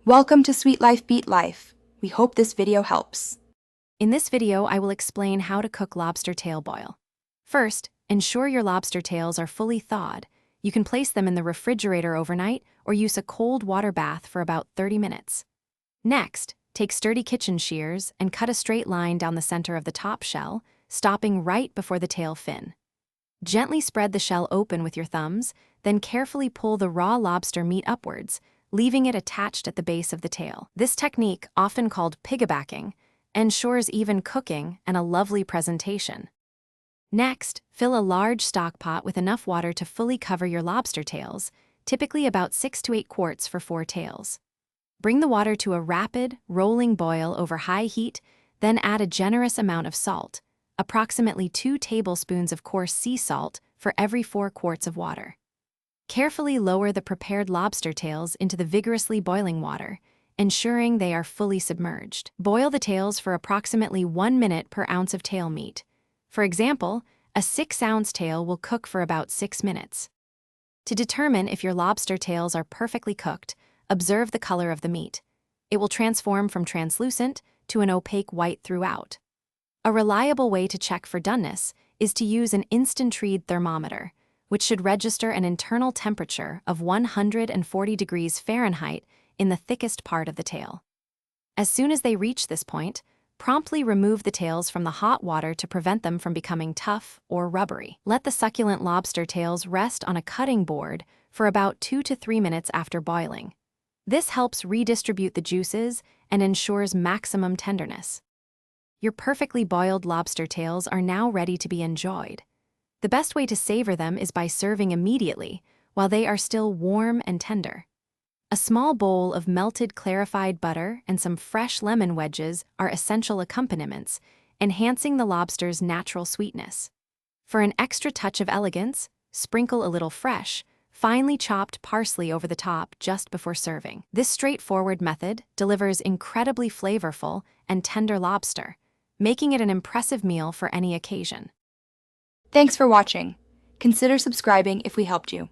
Welcome to Sweet Life Beat Life. We hope this video helps. In this video, I will explain how to cook lobster tail boil. First, ensure your lobster tails are fully thawed. You can place them in the refrigerator overnight or use a cold water bath for about 30 minutes. Next, take sturdy kitchen shears and cut a straight line down the center of the top shell, stopping right before the tail fin. Gently spread the shell open with your thumbs, then carefully pull the raw lobster meat upwards, leaving it attached at the base of the tail. This technique, often called piggybacking, ensures even cooking and a lovely presentation. Next, fill a large stock pot with enough water to fully cover your lobster tails, typically about 6 to 8 quarts for 4 tails. Bring the water to a rapid, rolling boil over high heat, then add a generous amount of salt, approximately 2 tablespoons of coarse sea salt for every 4 quarts of water. Carefully lower the prepared lobster tails into the vigorously boiling water, ensuring they are fully submerged. Boil the tails for approximately 1 minute per ounce of tail meat. For example, a 6-ounce tail will cook for about 6 minutes. To determine if your lobster tails are perfectly cooked, observe the color of the meat. It will transform from translucent to an opaque white throughout. A reliable way to check for doneness is to use an instant-read thermometer, which should register an internal temperature of 140 degrees Fahrenheit in the thickest part of the tail. As soon as they reach this point, promptly remove the tails from the hot water to prevent them from becoming tough or rubbery. Let the succulent lobster tails rest on a cutting board for about 2 to 3 minutes after boiling. This helps redistribute the juices and ensures maximum tenderness. Your perfectly boiled lobster tails are now ready to be enjoyed. The best way to savor them is by serving immediately, while they are still warm and tender. A small bowl of melted clarified butter and some fresh lemon wedges are essential accompaniments, enhancing the lobster's natural sweetness. For an extra touch of elegance, sprinkle a little fresh, finely chopped parsley over the top just before serving. This straightforward method delivers incredibly flavorful and tender lobster, making it an impressive meal for any occasion. Thanks for watching. Consider subscribing if we helped you.